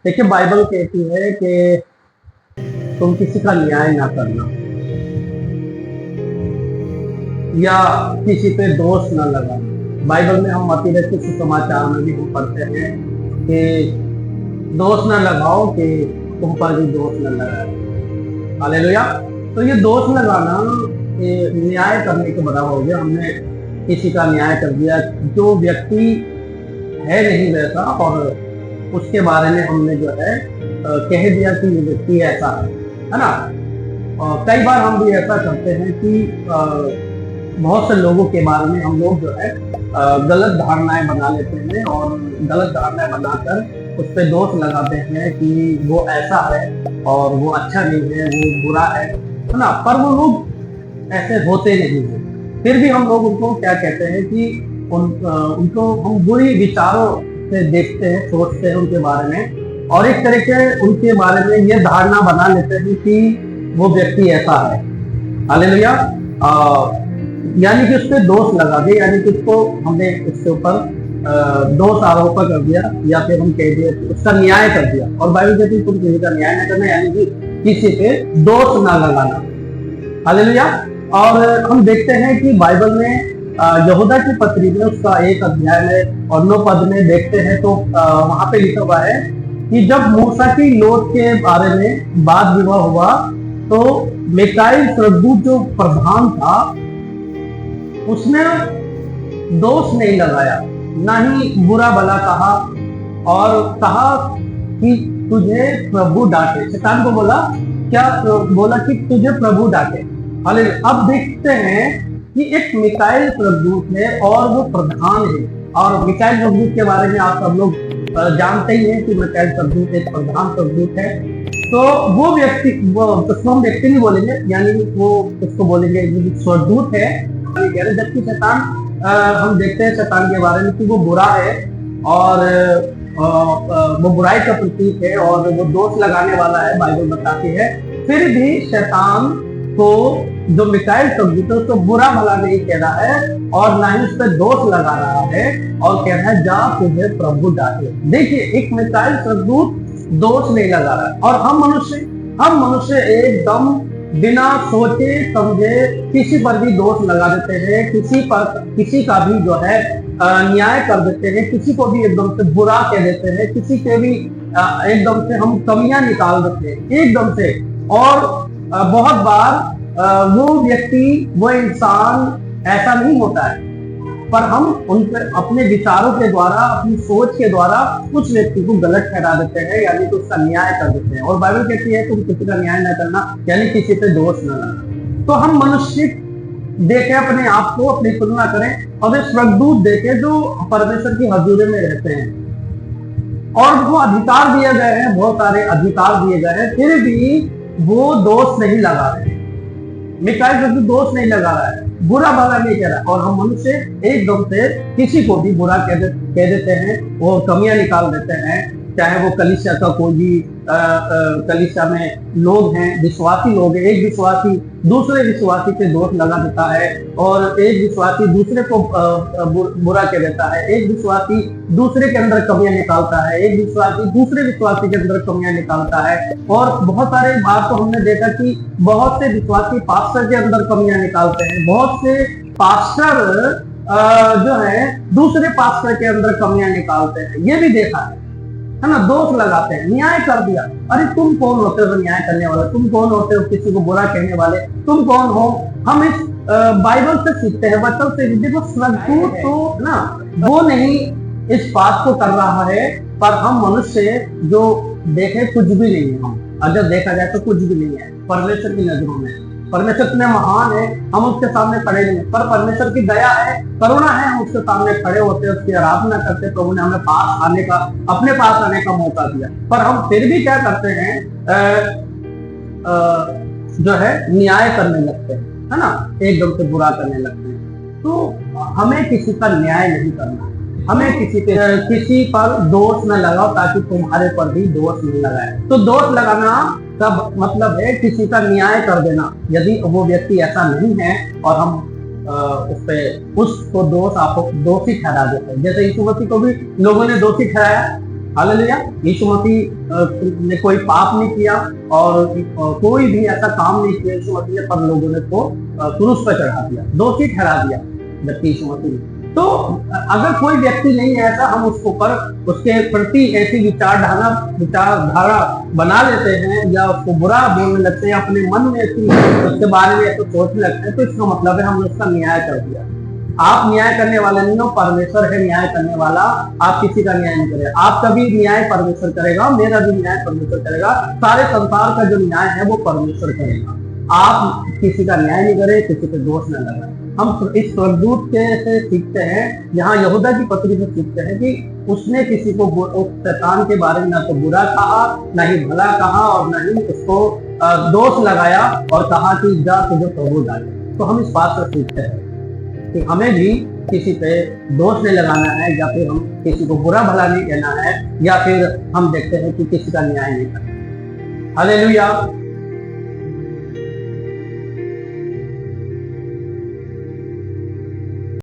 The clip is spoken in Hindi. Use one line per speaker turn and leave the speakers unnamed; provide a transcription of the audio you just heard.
देखिए बाइबल कहती है कि तुम किसी का न्याय ना करना या किसी पे दोष ना लगाना। बाइबल में हम मत्ती रचित सुसमाचार में भी हम पढ़ते हैं कि दोष ना लगाओ कि तुम पर भी दोष न लगाए। हालेलुया। तो ये दोष लगाना ये न्याय करने के बराबर हो गया। हमने किसी का न्याय कर दिया, जो व्यक्ति है नहीं वैसा, और उसके बारे में हमने जो है कह दिया कि ये व्यक्ति ऐसा है ना। कई बार हम भी ऐसा करते हैं कि बहुत से लोगों के बारे में हम लोग जो है गलत धारणाएं बना लेते हैं और गलत धारणाएं बनाकर उस पर दोष लगाते हैं कि वो ऐसा है और वो अच्छा नहीं है, वो बुरा है ना। पर वो लोग ऐसे होते नहीं है। फिर भी हम लोग उनको क्या कहते हैं कि उनको हम बुरी विचारों से देखते हैं, सोचते हैं उनके बारे में, और एक तरह के उनके बारे में ये धारणा बना लेते हैं कि वो व्यक्ति ऐसा है। हालेलुया। यानी कि उस पर दोष लगा दिया, यानी कि उसको हमने उसके ऊपर दोष आरोप कर दिया, या फिर हम कह दिए उसका न्याय कर दिया। और बाइबल कहती है तुम किसी का न्याय न करना, यानी कि किसी पे दोष ना लगाना। हालेलुया। और हम देखते हैं कि बाइबल में यहूदा की पत्री में उसका 1 अध्याय में और 9 पद में देखते हैं तो वहां पे लिखा हुआ है कि जब मूसा की लोथ के बारे में वाद विवाद हुआ तो मिकाएल स्वर्गदूत जो प्रधान था उसने दोष नहीं लगाया, ना ही बुरा भला कहा, और कहा कि तुझे प्रभु डांटे। शैतान को बोला क्या? बोला कि तुझे प्रभु डांटे। हालेलुया। अब देखते हैं कि एक मिकाएल स्वर्गदूत है और वो प्रधान है, और मिकाएल स्वर्गदूत के बारे में आप सब लोग जानते ही हैं कि मिकाएल स्वर्गदूत एक प्रधान स्वर्गदूत है। तो वो व्यक्ति, वो उसको हम व्यक्ति नहीं बोलेंगे, यानी वो उसको बोलेंगे स्वर्गदूत है। जबकि शैतान, हम देखते हैं शैतान के बारे में कि वो बुरा है और वो बुराई का प्रतीक है और वो दोष लगाने वाला है, बाइबल बताती है। फिर भी शैतान को जो मिकाएल स्वर्गदूत है उसको बुरा भला नहीं कह रहा है और ना ही उस पर दोष लगा रहा है और कह रहा है जा तुझे प्रभु डांटे। देखिए, एक मिकाएल स्वर्गदूत दोष नहीं लगा रहा है, और हम मनुष्य एकदम बिना सोचे समझे किसी पर भी दोष लगा देते हैं, किसी का भी जो है न्याय कर देते हैं, किसी को भी एकदम से बुरा कह देते हैं, किसी के भी एकदम से हम कमियां निकाल देते हैं एकदम से। और बहुत बार वो व्यक्ति, वो इंसान ऐसा नहीं होता है, पर हम उन पर अपने विचारों के द्वारा, अपनी सोच के द्वारा उस व्यक्ति को गलत ठहरा देते हैं, यानी कि उसका न्याय कर देते हैं। और बाइबल कहती है तुम किसी का न्याय न करना, यानी किसी पे दोष न लगाना। तो हम मनुष्य देखे अपने आप को, अपनी तुलना करें, और वे स्वर्गदूत देखे जो परमेश्वर की हजूरी में रहते हैं और उनको अधिकार दिए गए हैं, बहुत सारे अधिकार दिए गए हैं, फिर भी वो दोष नहीं लगा रहे। मिकाएल स्वर्गदूत दोष नहीं लगा रहा है, बुरा भला नहीं कह रहा, और हम मनुष्य एकदम से किसी को भी बुरा कह देते हैं, वो कमियां निकाल देते हैं। चाहे वो कलीसिया का कोई भी कलीसिया में लोग हैं, विश्वासी लोग हैं, एक विश्वासी दूसरे विश्वासी पे दोष लगा देता है, और एक विश्वासी दूसरे को बुरा कह देता है, एक विश्वासी दूसरे के अंदर कमियां निकालता है, एक विश्वासी दूसरे विश्वासी के अंदर कमियां निकालता है। और बहुत सारे बात तो हमने देखा कि बहुत से विश्वासी पास्टर के अंदर कमियां निकालते हैं, बहुत से पास्टर जो है दूसरे पास्टर के अंदर कमियां निकालते हैं, ये भी देखा है ना। दोष लगाते हैं, न्याय कर दिया। अरे तुम कौन होते हो न्याय करने वाले? तुम कौन होते हो किसी को बुरा कहने वाले? तुम कौन हो? हम इस बाइबल से सीखते हैं, बच्चों से। देखो, स्वर्गदूत तो ना वो नहीं इस बात को कर रहा है, पर हम मनुष्य जो देखे कुछ भी नहीं है। हम अगर देखा जाए तो कुछ भी नहीं है परमेश्वर की नजरों में। परमेश्वर इतने महान है, हम उसके सामने खड़े नहीं, पर परमेश्वर की दया है, करुणा है, हम उसके सामने खड़े होते, उसकी आराधना करते। प्रभु ने हमें अपने पास आने का मौका दिया, पर हम फिर भी क्या करते हैं, जो है न्याय करने लगते हैं, है ना, एकदम से बुरा करने लगते हैं। तो हमें किसी का न्याय नहीं करना, हमें किसी पर दोष न लगाओ ताकि तुम्हारे पर भी दोष नहीं लगाए। तो दोष लगाना का मतलब है किसी का न्याय कर देना। यदि वो व्यक्ति ऐसा नहीं है और हम उसको दोषी ठहरा देते हैं, जैसे यीशु मसीह को भी लोगों ने दोषी ठहराया, हालेलुया। यीशु मसीह ने कोई पाप नहीं किया और कोई भी ऐसा काम नहीं किया। यीशु मसीह ने पर लोगों ने को क्रूस पर चढ़ा दिया, दोषी ठहरा दिया, जबकि यीशु मसीह ने। तो अगर कोई व्यक्ति नहीं है ऐसा, हम उसको पर उसके प्रति ऐसी विचारधारा बना लेते हैं या उसको बुरा बोलने लगते हैं, अपने मन में ऐसी उसके बारे में ऐसा सोचने लगते हैं, तो इसका मतलब है हमने उसका न्याय कर दिया। आप न्याय करने वाले नहीं हो, परमेश्वर है न्याय करने वाला। आप किसी का न्याय नहीं करेगा, आपका भी न्याय परमेश्वर करेगा, मेरा भी न्याय परमेश्वर करेगा। सारे संसार का जो न्याय है वो परमेश्वर करेगा। आप किसी का न्याय नहीं करें, किसी पे दोष न लगाएं। हम इस स्वर्गदूत के से सीखते हैं, यहाँ यहूदा की पत्री से सीखते हैं कि उसने किसी को शैतान के बारे में ना तो बुरा कहा, ना ही भला कहा, और ना ही उसको दोष लगाया और कहा कि जा तुझे प्रभु डाले। तो हम इस बात से सीखते हैं कि हमें भी किसी पे दोष नहीं लगाना है, या फिर हम किसी को बुरा भला नहीं कहना है, या फिर हम देखते हैं कि किसी का न्याय नहीं करना। हालेलुया।